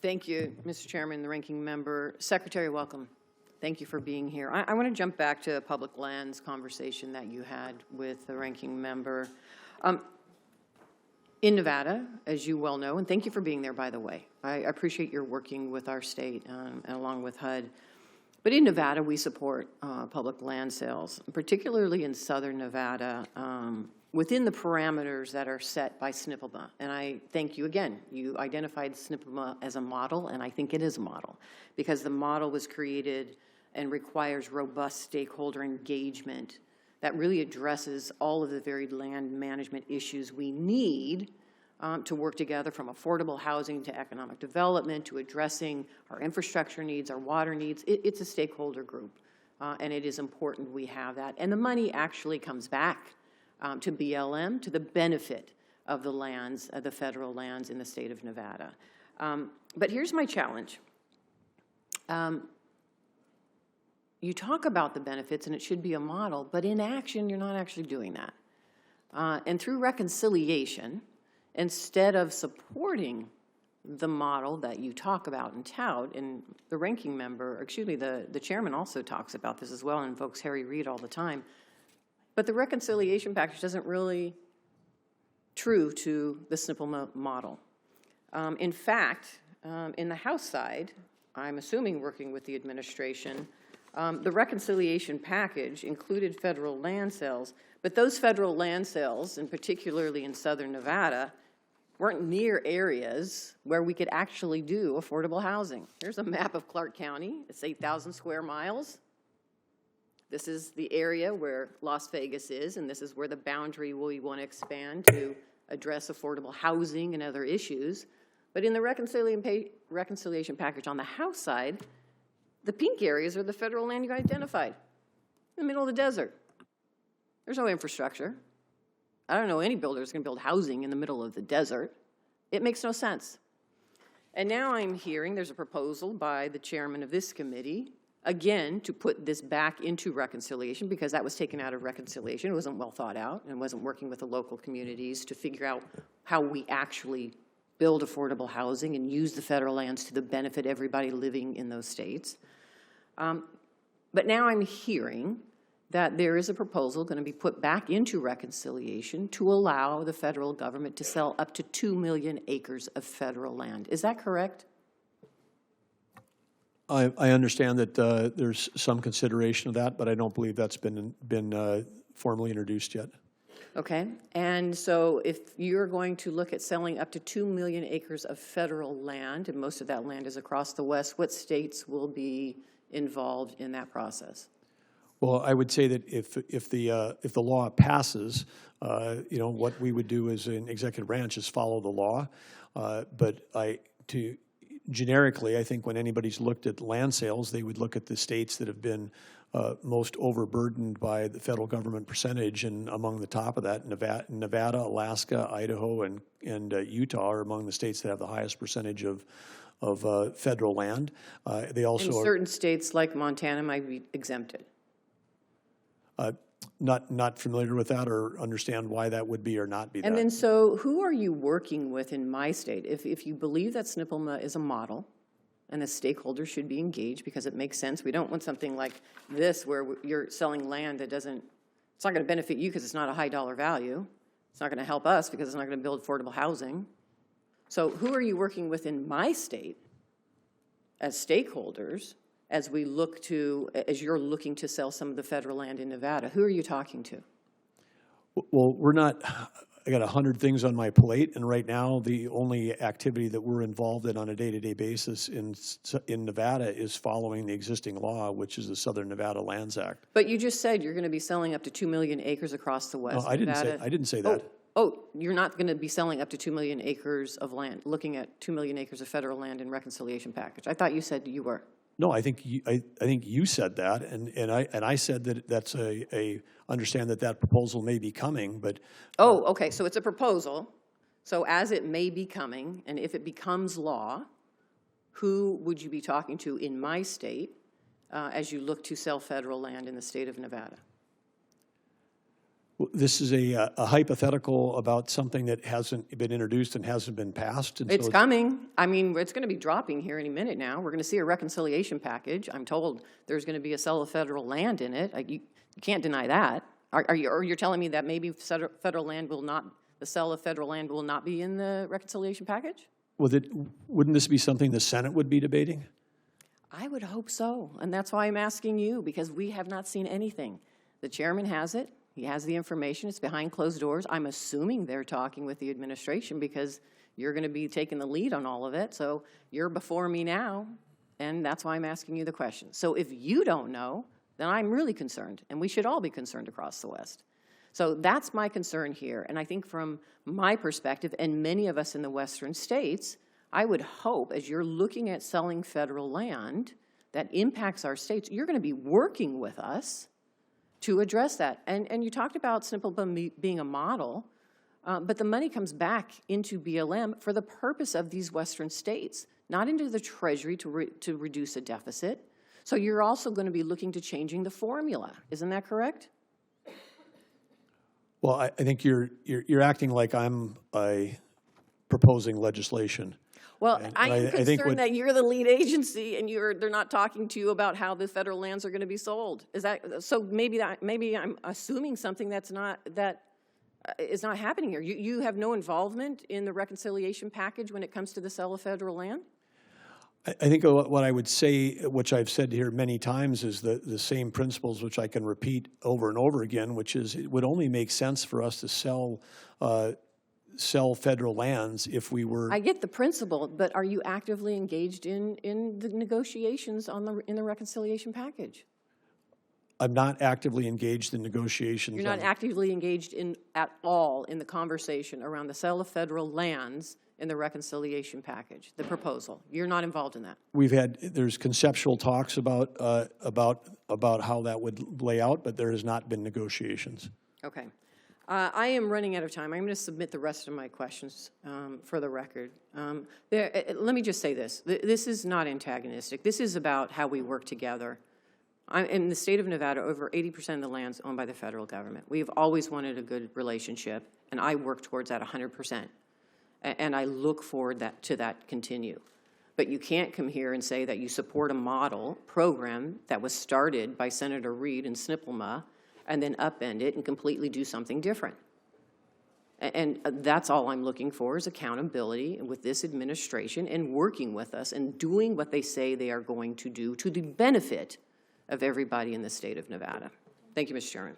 Thank you, Mr. Chairman, the ranking member. Secretary, welcome. Thank you for being here. I want to jump back to a public lands conversation that you had with the ranking member. In Nevada, as you well know, and thank you for being there, by the way. I appreciate your working with our state and along with HUD. But in Nevada, we support public land sales, particularly in southern Nevada, within the parameters that are set by SNPMA. And I thank you again. You identified SNPMA as a model, and I think it is a model, because the model was created and requires robust stakeholder engagement that really addresses all of the varied land management issues we need to work together, from affordable housing to economic development to addressing our infrastructure needs, our water needs. It's a stakeholder group, and it is important we have that. And the money actually comes back to BLM to the benefit of the lands, the federal lands in the state of Nevada. But here's my challenge. You talk about the benefits, and it should be a model, but in action, you're not actually doing that. And through reconciliation, instead of supporting the model that you talk about and tout, and the ranking member, excuse me, the chairman also talks about this as well and invokes Harry Reid all the time, but the reconciliation package doesn't really true to the SNPMA model. In fact, in the House side, I'm assuming working with the administration, the reconciliation package included federal land sales, but those federal land sales, and particularly in southern Nevada, weren't near areas where we could actually do affordable housing. Here's a map of Clark County. It's 8,000 square miles. This is the area where Las Vegas is, and this is where the boundary we want to expand to address affordable housing and other issues. But in the reconciliation package on the House side, the pink areas are the federal land you identified in the middle of the desert. There's no infrastructure. I don't know any builder who's going to build housing in the middle of the desert. It makes no sense. And now I'm hearing there's a proposal by the chairman of this committee, again, to put this back into reconciliation, because that was taken out of reconciliation. It wasn't well thought out and wasn't working with the local communities to figure out how we actually build affordable housing and use the federal lands to the benefit of everybody living in those states. But now I'm hearing that there is a proposal going to be put back into reconciliation to allow the federal government to sell up to 2 million acres of federal land. Is that correct? I understand that there's some consideration of that, but I don't believe that's been formally introduced yet. Okay, and so if you're going to look at selling up to 2 million acres of federal land, and most of that land is across the West, what states will be involved in that process? Well, I would say that if the law passes, you know, what we would do as an executive branch is follow the law. But generically, I think when anybody's looked at land sales, they would look at the states that have been most overburdened by the federal government percentage, and among the top of that, Nevada, Alaska, Idaho, and Utah are among the states that have the highest percentage of federal land. They also in certain states like Montana might be exempted. Not familiar with that or understand why that would be or not be that. And then so who are you working with in my state? If you believe that SNPMA is a model and the stakeholders should be engaged because it makes sense, we don't want something like this where you're selling land that doesn't, it's not going to benefit you because it's not a high dollar value. It's not going to help us because it's not going to build affordable housing. So who are you working with in my state as stakeholders as we look to, as you're looking to sell some of the federal land in Nevada? Who are you talking to? Well, we're not, I got 100 things on my plate, and right now the only activity that we're involved in on a day-to-day basis in Nevada is following the existing law, which is the Southern Nevada Lands Act. But you just said you're going to be selling up to 2 million acres across the West. No, I didn't say that. Oh, you're not going to be selling up to 2 million acres of land, looking at 2 million acres of federal land in reconciliation package. I thought you said you were. No, I think you said that, and I said that that's a understand that proposal may be coming, but oh, okay, so it's a proposal. So as it may be coming, and if it becomes law, who would you be talking to in my state as you look to sell federal land in the state of Nevada? This is a hypothetical about something that hasn't been introduced and hasn't been passed. And It's so coming. I mean, it's going to be dropping here any minute now. We're going to see a reconciliation package. I'm told there's going to be a sale of federal land in it. You can't deny that. Or you're telling me that maybe federal land will not, the sale of federal land will not be in the reconciliation package? wouldn't this be something the Senate would be debating? I would hope so, and that's why I'm asking you, because we have not seen anything. The chairman has it. He has the information. It's behind closed doors. I'm assuming they're talking with the administration because you're going to be taking the lead on all of it. So you're before me now, and that's why I'm asking you the question. So if you don't know, then I'm really concerned, and we should all be concerned across the West. So that's my concern here, and I think from my perspective, and many of us in the Western states, I would hope, as you're looking at selling federal land that impacts our states, you're going to be working with us to address that. And you talked about SNPLB being a model, but the money comes back into BLM for the purpose of these Western states, not into the Treasury to reduce a deficit. So you're also going to be looking to changing the formula. Isn't that correct? Well, I think you're acting like I'm proposing legislation. Well, And I am I think concerned that you're the lead agency and they're not talking to you about how the federal lands are going to be sold. Is that so? Maybe I'm assuming something that is not happening here. You have no involvement in the reconciliation package when it comes to the sale of federal land? I think what I would say, which I've said here many times, is the same principles which I can repeat over and over again, which is it would only make sense for us to sell federal lands if we were. I get the principle, but are you actively engaged in the negotiations in the reconciliation package? I'm not actively engaged in negotiations. You're not actively engaged at all in the conversation around the sale of federal lands in the reconciliation package, the proposal. You're not involved in that. There's conceptual talks about how that would lay out, but there has not been negotiations. Okay. I am running out of time. I'm going to submit the rest of my questions for the record. Let me just say this. This is not antagonistic. This is about how we work together. In the state of Nevada, over 80% of the land is owned by the federal government. We've always wanted a good relationship, and I work towards that 100%. And I look forward to that continue. But you can't come here and say that you support a model program that was started by Senator Reid and SNPLB and then upend it and completely do something different. And that's all I'm looking for is accountability with this administration and working with us and doing what they say they are going to do to the benefit of everybody in the state of Nevada. Thank you, Mr. Chairman.